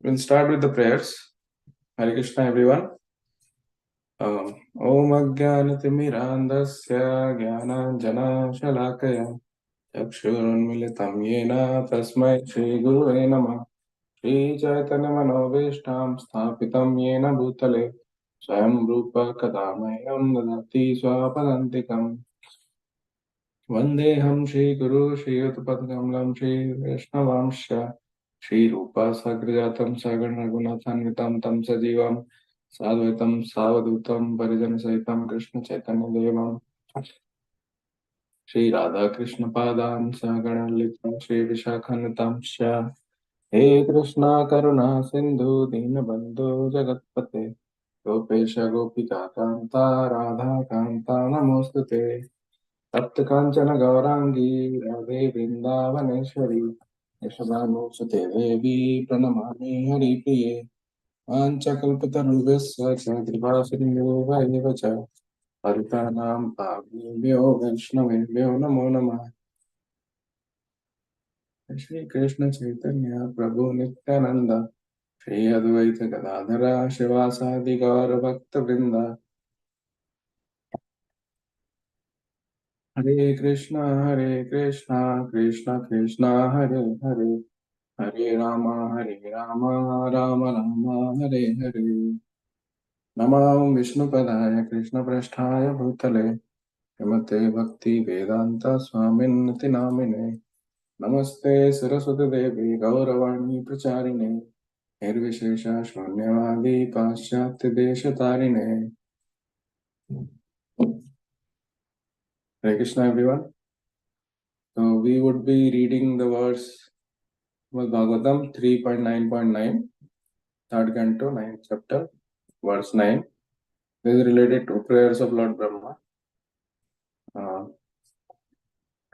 We'll start with the prayers. Hare Krishna, everyone. Om Ajnanatimirandasya Jnananjana-shalakaya Chakshurunmilitam Yena Tasmai Shri Gurave Namah. Shri Chaitanya Manobishtam Sthapitam Yena Bhutale Swayam Rupa Kadamayam Dadati Swapadantikam Vandeham Shri Guru Shri Utpatakamalam Shri Vaishnavamsya Shri Rupa Sagrajatam Sagana Raghunathanvitam Tam Sajivam Sadvaitam Savadutam Parijana Sahitam Krishna Chaitanya Devam Shri Radha Krishna Padam Sagana Lita Shri Vishakhanvitam Shya He Krishna Karuna Sindhu Dinabandhu Jagatpate Gopesha Gopika Kanta Radha Kanta Namostute तप्त कांचन गौरांगी राधे वृंदावनेश्वरी यशोदानुसुते देवी प्रणमामि हरिप्रिये वाञ्छकल्पतरुभ्यश्च कृपासिन्धुभ्यो एव च पतितानां पावनेभ्यो वैष्णवेभ्यो नमो नमः। श्री कृष्ण चैतन्य प्रभु नित्यानंद श्री अद्वैत गदाधर शिवासादि गौर भक्त वृंदा हरे कृष्णा कृष्ण कृष्ण हरे हरे हरे राम राम राम हरे हरे। नमः विष्णुपदाय कृष्णप्रेष्ठाय भूतले श्रीमते भक्ति वेदांत स्वामिन्नति नामिने नमस्ते सरस्वती देवी गौरवाणी प्रचारिणे निर्विशेष शून्यवादी पाश्चात्य देश तारिणे। Hare Krishna, everyone. So we would be reading the verse Srimad Bhagavatam 3.9.9, third canto, 9th chapter, verse 9. This is related to prayers of Lord Brahma.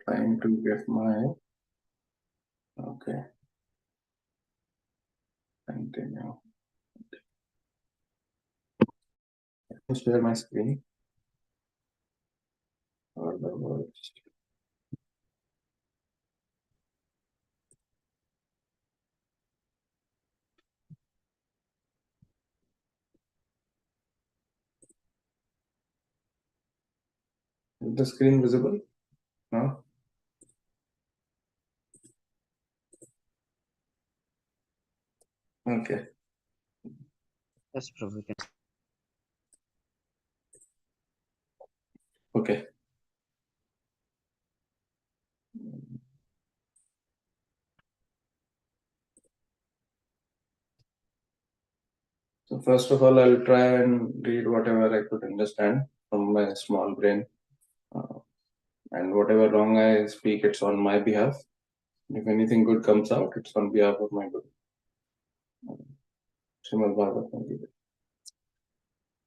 Trying to get my okay. Continue. Let me share my screen for the words. Is the screen visible? No? Okay. Yes, Prabhu. Okay. So first of all, I'll try and read whatever I could understand from my small brain. And whatever wrong I speak, it's on my behalf. If anything good comes out, it's on behalf of my Guru. Srimad Bhagavatam.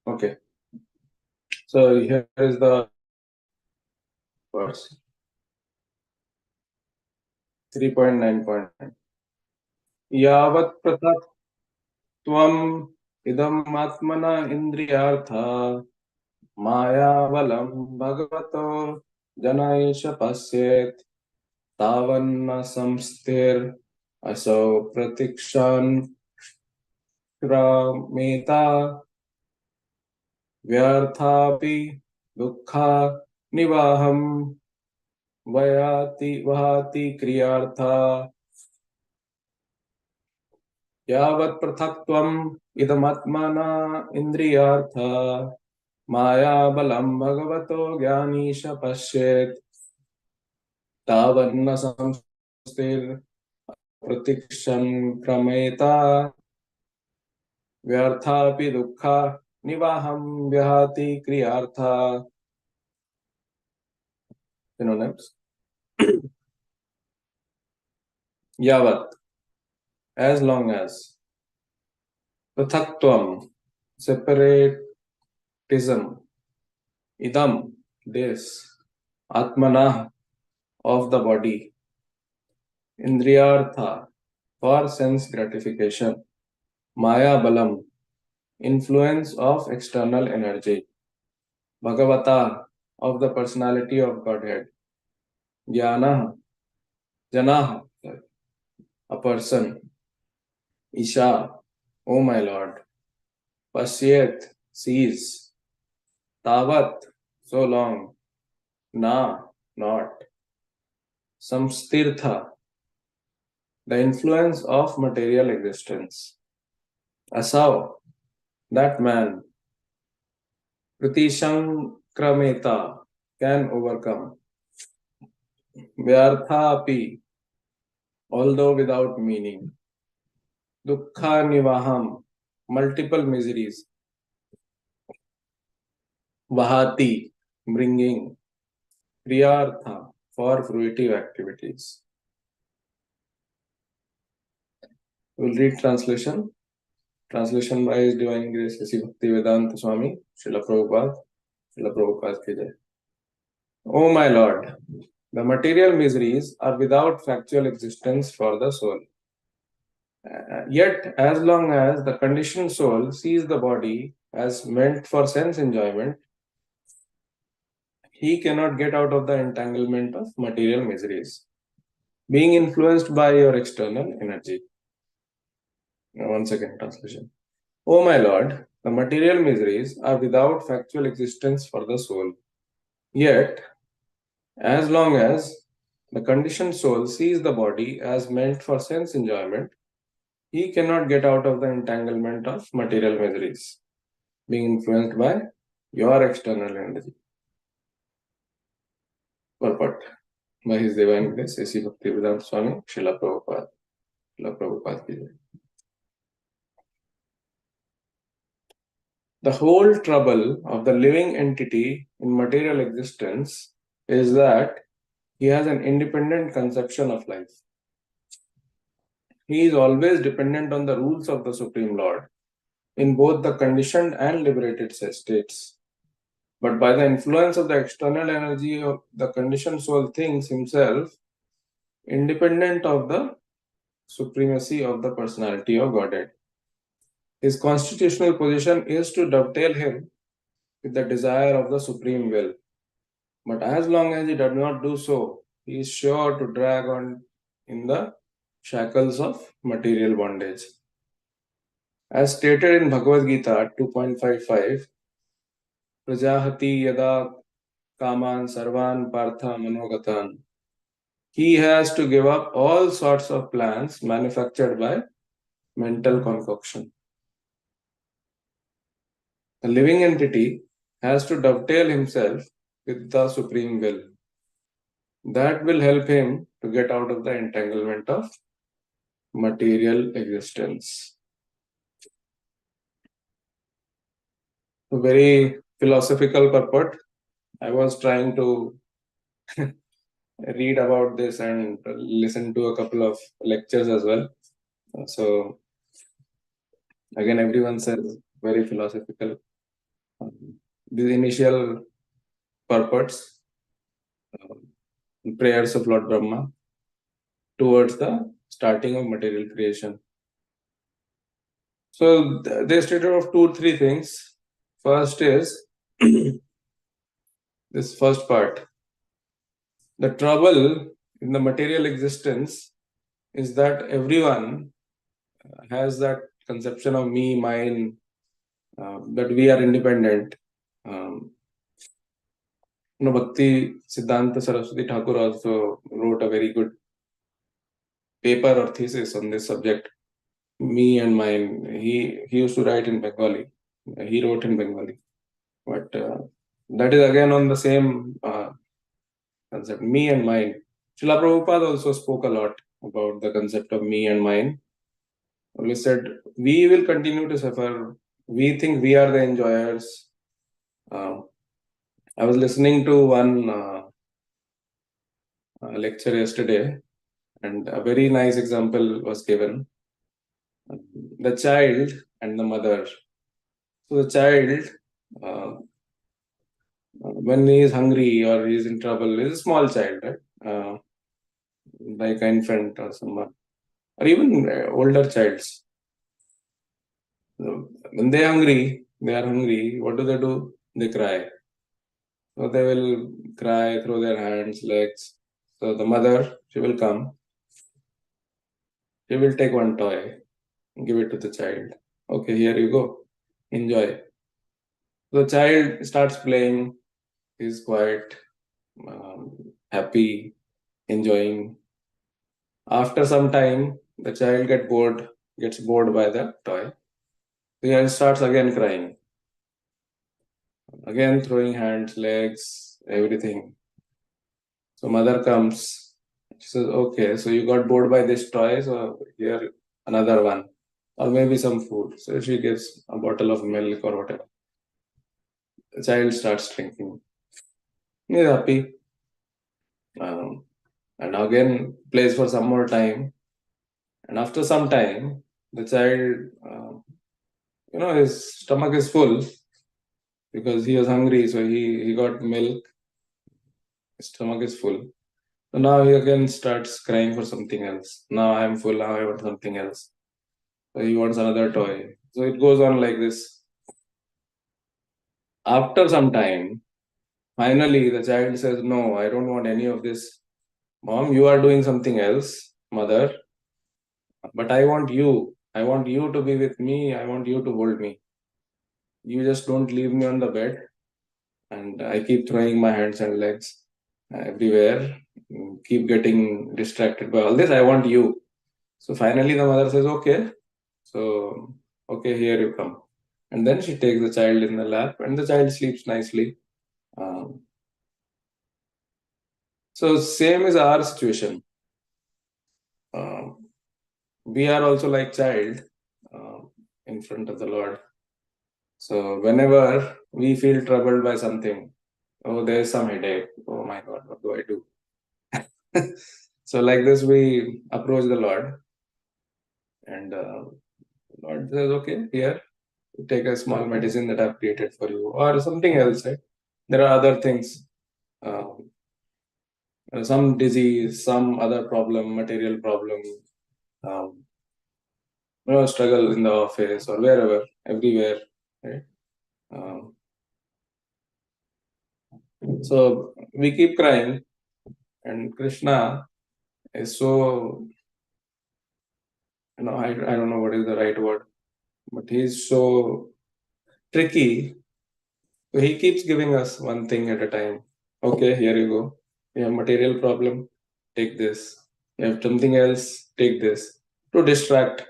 Okay. So here is the verse 3.9.9. Yavat pratat tvam idam atmana indriyartha maya valam bhagavato janaisha pasyet tavanna samstir asau pratikshan krameta vyarthapi dukha nivaham vahati kriyartha यावत् पृथक्त्वम् इदमात्मना इन्द्रियार्था माया बलं भगवतो ज्ञानीश पश्येत् तावन्न संस्थिर प्रतीक्षं क्रमेता व्यर्थापि दुःखा निवाहं व्यहाति क्रियार्था। Synonyms. यावत्, as long as, पृथक्त्वम्, separatism, idam, this, atmana, of the body, indriyartha, for sense gratification, maya balam, influence of external energy, bhagavata, of the personality of Godhead, jnana, janaha, a person, Isha, O my Lord, Pasyet, sees, Tavat, so long, Na, not, Samstirtha, the influence of material existence. Asau, that man, Pratishankrameta, can overcome. Vyarthapi, although without meaning. Dukkha nivaham, multiple miseries. Vahati, bringing. Priyartha, for fruitive activities. We'll read translation. Translation by His Divine Grace S.C. Bhaktivedanta Swami, Srila Prabhupada, Srila Prabhupada ki jai. O my Lord, the material miseries are without factual existence for the soul. Yet, as long as the conditioned soul sees the body as meant for sense enjoyment, he cannot get out of the entanglement of material miseries, being influenced by your external energy. Now, one second translation. O my Lord, the material miseries are without factual existence for the soul. Yet, as long as the conditioned soul sees the body as meant for sense enjoyment, he cannot get out of the entanglement of material miseries, being influenced by your external energy. Purport by His Divine Grace, A.C. Bhaktivedanta Swami, Srila Prabhupada. Srila Prabhupada ki jai. The whole trouble of the living entity in material existence is that he has an independent conception of life. He is always dependent on the rules of the Supreme Lord in both the conditioned and liberated states. But by the influence of the external energy of the conditioned soul thinks himself independent of the supremacy of the personality of Godhead. His constitutional position is to dovetail him with the desire of the supreme will. But as long as he does not do so, he is sure to drag on in the shackles of material bondage. As stated in Bhagavad Gita 2.55, Prajahati yada kaman sarvan partha manogatan. He has to give up all sorts of plans manufactured by mental concoction. The living entity has to dovetail himself with the supreme will. That will help him to get out of the entanglement of material existence. A very philosophical purport. I was trying to read about this and listen to a couple of lectures as well. So again, everyone says very philosophical. These initial purports, prayers of Lord Brahma towards the starting of material creation. So they stated of 2-3 things. First is this first part. The trouble in the material existence is that everyone has that conception of me, mine, that we are independent. Bhakti Siddhanta Saraswati Thakur also wrote a very good paper or thesis on this subject, me and mine. He used to write in Bengali. He wrote in Bengali. But that is again on the same concept, me and mine. Srila Prabhupada also spoke a lot about the concept of me and mine. He said, we will continue to suffer. We think we are the enjoyers. I was listening to one lecture yesterday, and a very nice example was given. The child and the mother. So the child, when he is hungry or he is in trouble, he is a small child, right? Like an infant or someone, or even older childs. So when they are hungry, what do? They cry. So they will cry, throw their hands, legs. So the mother, she will come. She will take one toy. give it to the child. Okay, here you go. Enjoy. The child starts playing. He's quite happy, enjoying. After some time, the child gets bored by the toy. The child starts again crying, again throwing hands, legs, everything. So mother comes. She says, "Okay, so you got bored by this toy, so here another one, or maybe some food." So she gives a bottle of milk or whatever. The child starts drinking. He's happy, um, and again plays for some more time. And after some time, the child, his stomach is full because he was hungry, so he got milk. His stomach is full. So now he again starts crying for something else. Now I am full. Now I want something else. So he wants another toy. So it goes on like this. After some time, finally the child says, "No, I don't want any of this. Mom, you are doing something else. Mother, but I want you. I want you to be with me. I want you to hold me. You just don't leave me on the bed." And I keep throwing my hands and legs everywhere, keep getting distracted by all this. I want you. So finally, the mother says, "Okay, so okay, here you come." And then she takes the child in the lap, and the child sleeps nicely. Um, so same is our situation. We are also like child in front of the Lord. So whenever we feel troubled by something, oh, there's some headache. Oh my God, what do I do? So like this, we approach the Lord, and Lord says, "Okay, here, take a small medicine that I've created for you," or something else. Right? There are other things, um, some disease, some other problem, material problem, um, struggle in the office or wherever, everywhere. Right? Um, so we keep crying, and Krishna is so, I don't know what is the right word, but he's so tricky. So he keeps giving us one thing at a time. Okay, here you go. You have material problem, take this. You have something else, take this. To distract.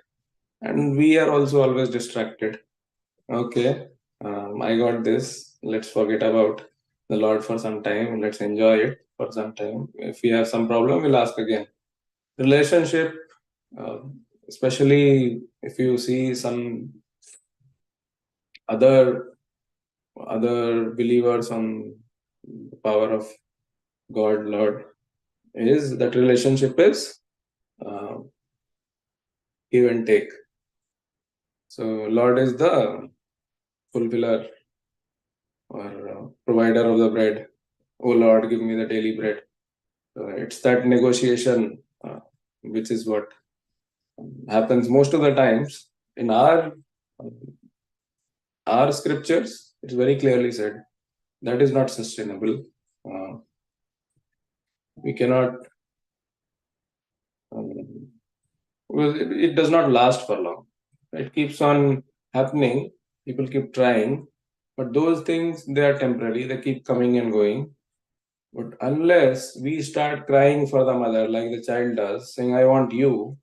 And we are also always distracted. Okay, I got this. Let's forget about the Lord for some time. Let's enjoy it for some time. If we have some problem, we'll ask again. Relationship, uh, especially if you see some other believers on the power of God, Lord, is that relationship is uh, give and take. So Lord is the fulfiller or provider of the bread. Oh Lord, give me the daily bread. So it's that negotiation, which is what happens most of the times in our scriptures. It's very clearly said that is not sustainable. Uh, we cannot. Um, well, it does not last for long. It keeps on happening. People keep trying, but those things, they are temporary. They keep coming and going. But unless we start crying for the mother, like the child does, saying, "I want you,"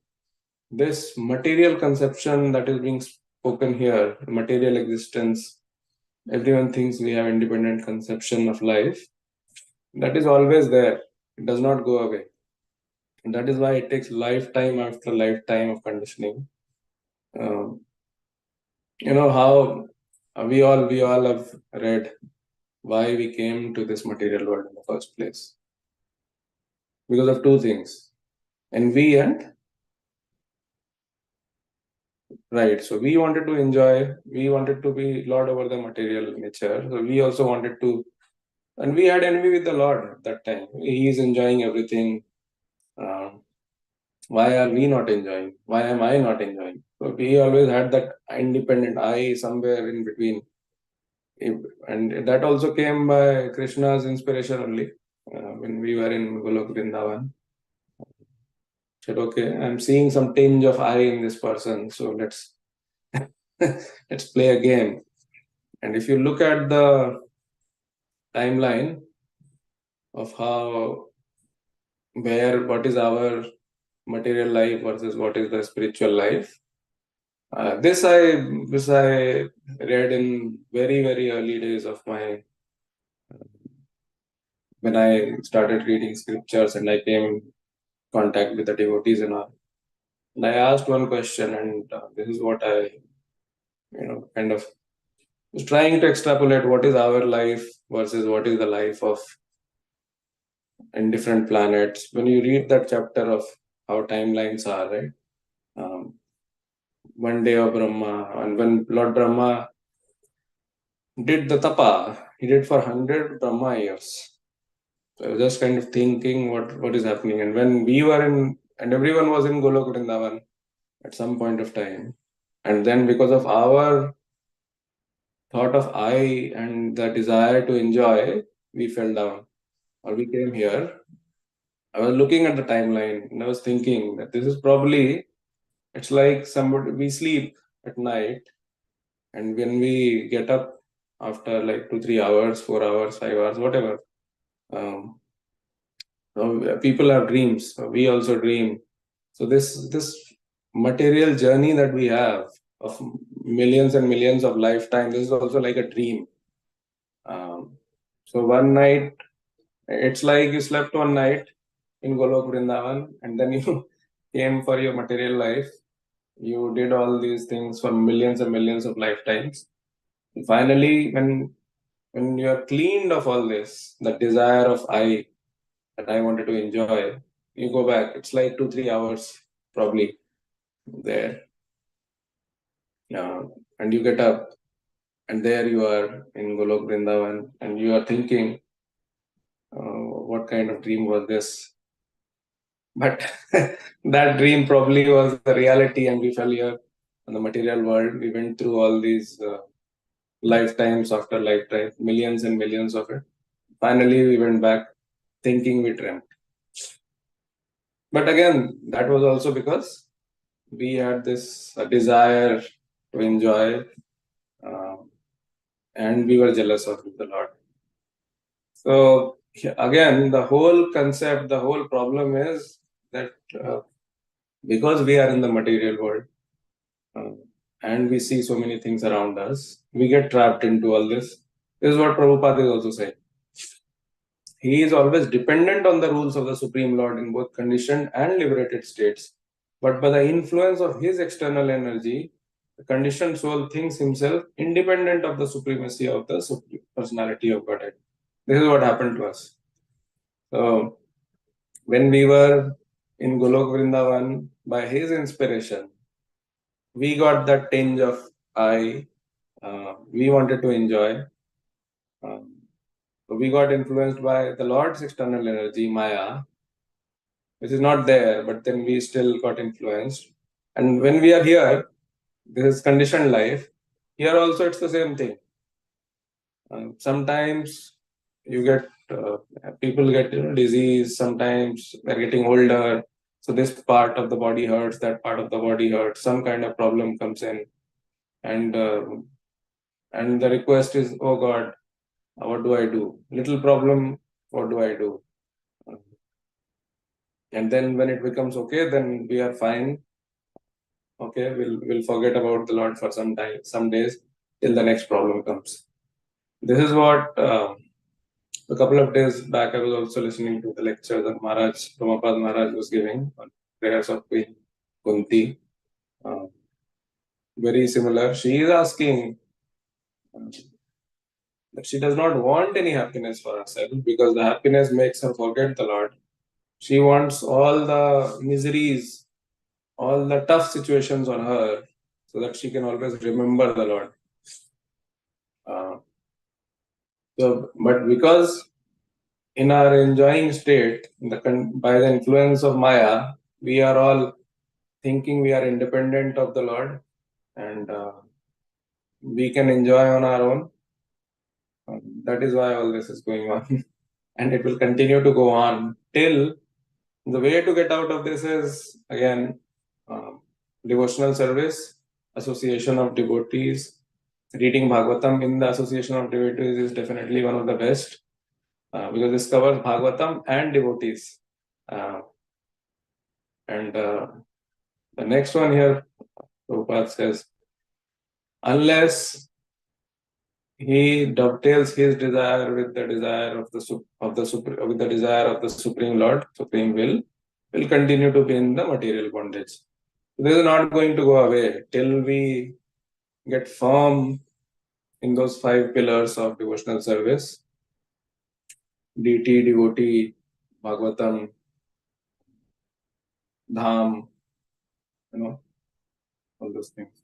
this material conception that is being spoken here, material existence, everyone thinks we have independent conception of life. That is always there. It does not go away. And that is why it takes lifetime after lifetime of conditioning. Um, how we all have read why we came to this material world in the first place, because of two things: envy and right. So we wanted to enjoy, we wanted to be lord over the material nature, so we also wanted to, and we had envy with the Lord at that time. He is enjoying everything. um, why are we not enjoying? Why am I not enjoying? So we always had that independent I somewhere in between. And that also came by Krishna's inspiration only, when we were in Golok Vrindavan. said, okay, I'm seeing some tinge of I in this person, so let's let's play a game. And if you look at the timeline of what is our material life versus what is the spiritual life, this I read in very very early days of my when I started reading scriptures and I came in contact with the devotees and all. And I asked one question, and this is what I kind of was trying to extrapolate what is our life versus what is the life of in different planets. When you read that chapter of how timelines are, right? Um, one day of Brahma, and when Lord Brahma did the tapa, he did for 100 Brahma years. So I was just kind of thinking what is happening. And when we were and everyone was in Golok Vrindavan at some point of time, and then because of our thought of I and the desire to enjoy, we fell down or we came here. I was looking at the timeline and I was thinking that this is probably, it's like somebody, we sleep at night, and when we get up after like 2 3 hours, 4 hours, 5 hours, whatever, um, people have dreams. We also dream. So this material journey that we have of millions and millions of lifetimes, this is also like a dream. So one night, it's like you slept one night in Golok Vrindavan, and then you came for your material life. You did all these things for millions and millions of lifetimes. And finally, when you are cleaned of all this, the desire of I that I wanted to enjoy, you go back. It's like 2 3 hours probably there, uh, and you get up, and there you are in Golok Vrindavan, and you are thinking, what kind of dream was this? But that dream probably was the reality, and we fell here in the material world. We went through all these lifetimes after lifetime, millions and millions of it. Finally, we went back thinking we dreamt. But again, that was also because we had this desire to enjoy, uh, and we were jealous of the Lord. So again, the whole concept, the whole problem is that because we are in the material world, uh, and we see so many things around us, we get trapped into all this. This is what Prabhupada is also saying. He is always dependent on the rules of the Supreme Lord in both conditioned and liberated states. But by the influence of his external energy, the conditioned soul thinks himself independent of the supremacy of the personality of Godhead. This is what happened to us. So, when we were in Golok Vrindavan, by his inspiration, we got that tinge of I. We wanted to enjoy. Um, so we got influenced by the Lord's external energy, Maya, which is not there, but then we still got influenced. And when we are here, this is conditioned life. Here also, it's the same thing. Sometimes you get people get disease. Sometimes they're getting older, so this part of the body hurts, that part of the body hurts. Some kind of problem comes in, and and the request is, oh God, what do I do? Little problem, what do I do? And then when it becomes okay, then we are fine. Okay, we'll forget about the Lord for some time, some days, till the next problem comes. This is what a couple of days back I was also listening to the lecture that Ramapad Maharaj was giving on prayers of Queen Kunti. Uh, very similar. She is asking uh, that she does not want any happiness for herself because the happiness makes her forget the Lord. She wants all the miseries, all the tough situations on her so that she can always remember the Lord. Uh, but because in our enjoying state, by the influence of Maya, we are all thinking we are independent of the Lord, and we can enjoy on our own. That is why all this is going on. And it will continue to go on till The way to get out of this is, again, devotional service, association of devotees. Reading Bhagavatam in the association of devotees is definitely one of the best, because this covers Bhagavatam and devotees. And the next one here, Prabhupada says, unless he dovetails his desire with the desire of with the desire of the Supreme Lord, Supreme Will continue to be in the material bondage. This is not going to go away till we get firm in those 5 pillars of devotional service: deity, devotee, Bhagavatam, Dham, all those things.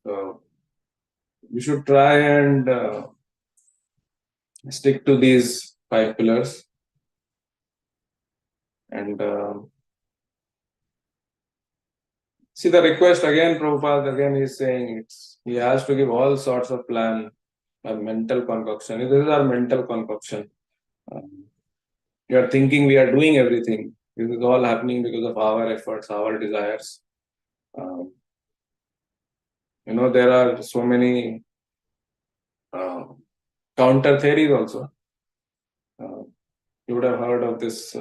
So we should try and stick to these 5 pillars. And see, the request again, Prabhupada again is saying he has to give all sorts of plan, a mental concoction. This is our mental concoction. We are thinking we are doing everything. This is all happening because of our efforts, our desires. There are so many counter theories also. You would have heard of this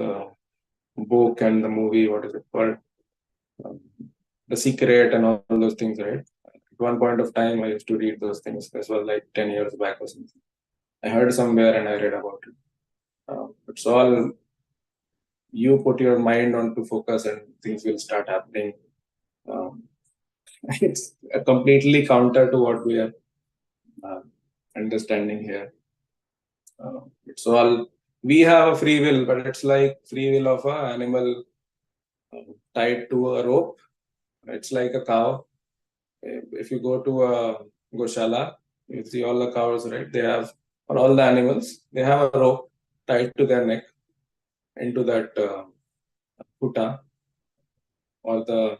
book and the movie, what is it called? The Secret and all those things, right? At one point of time, I used to read those things. This was like 10 years back or something. I heard somewhere and I read about it. It's all, you put your mind onto focus and things will start happening. It's completely counter to what we are understanding here. It's all, we have a free will, but it's like free will of an animal tied to a rope. It's like a cow. If you go to a goshala, you see all the cows, right? They have, or all the animals, they have a rope tied to their neck into that puta, or the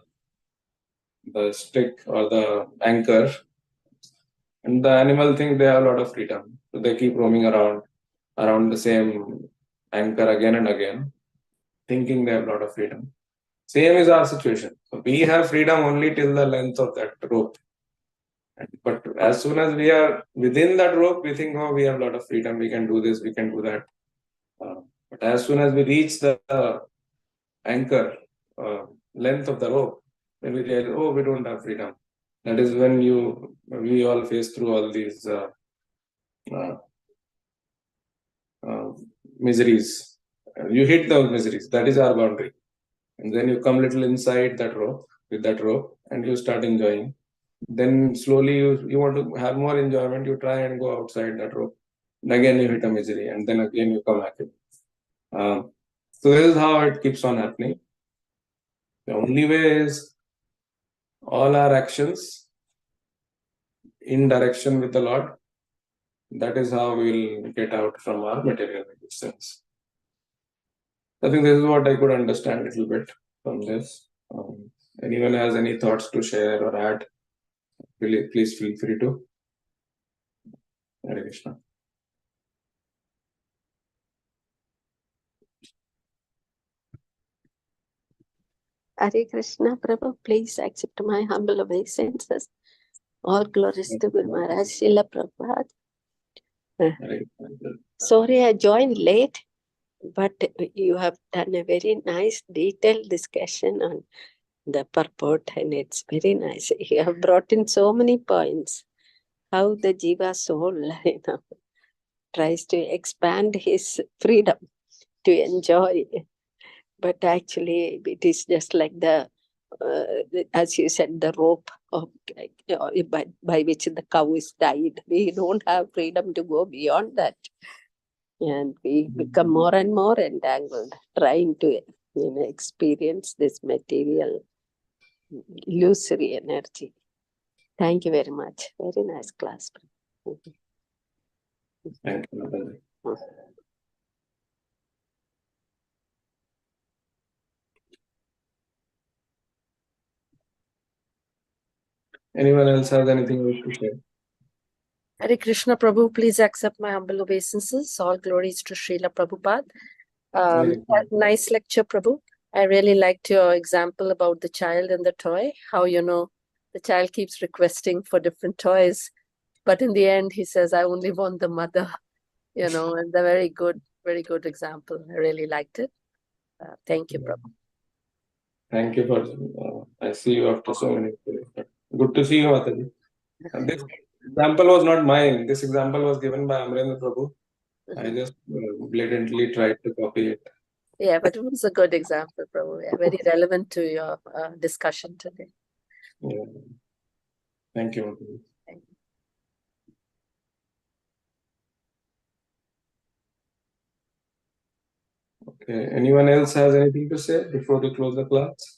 stick or the anchor. And the animal think they have a lot of freedom. So they keep roaming around the same anchor again and again, thinking they have a lot of freedom. Same is our situation. So we have freedom only till the length of that rope. But as soon as we are within that rope, we think, oh, we have a lot of freedom. We can do this, we can do that. But as soon as we reach the anchor length of the rope, then we realize, oh, we don't have freedom. That is when we all face through all these miseries. You hit those miseries. That is our boundary. And then you come little inside that rope, with that rope, and you start enjoying. Then slowly you want to have more enjoyment, you try and go outside that rope. And again you hit a misery, and then again you come back in. So this is how it keeps on happening. The only way is all our actions in direction with the Lord. That is how we'll get out from our material existence. I think this is what I could understand a little bit from this. Anyone has any thoughts to share or add, please feel free to. Hare Krishna. Hare Krishna, Prabhu, please accept my humble obeisances. All glories to Guru Maharaj, Srila Prabhupada. Sorry, I joined late, but you have done a very nice detailed discussion on the purport, and it's very nice. You have brought in so many points. How the Jiva soul, tries to expand his freedom to enjoy. But actually, it is just like as you said, the rope by which the cow is tied. We don't have freedom to go beyond that. And we become more and more entangled, trying to experience this material illusory energy. Thank you very much. Very nice class. Thank you. Anyone else has anything to share? Hare Krishna, Prabhu, please accept my humble obeisances. All glories to Srila Prabhupada. Nice lecture, Prabhu. I really liked your example about the child and the toy, how, the child keeps requesting for different toys, but in the end, he says, I only want the mother, and the very good example. I really liked it. Thank you, Prabhu. Thank you for. I see you after so many days. Good to see you, Mataji. And this example was not mine. This example was given by Amrendra Prabhu. I just blatantly tried to copy it. Yeah, but it was a good example, Prabhu. Yeah, very relevant to your discussion today. Yeah. Thank you, Mataji. Thank you. Okay. Anyone else has anything to say before we close the class?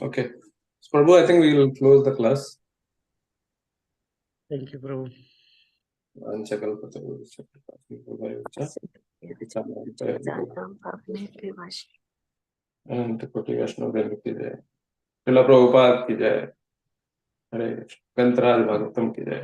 Okay. So, Prabhu, I think we will close the class. Thank you, Prabhu. And Koti Vaishnava ki jai. Srila Prabhupada ki jai. Hare Krishna. Grantaraj Bhagavatam ki jai.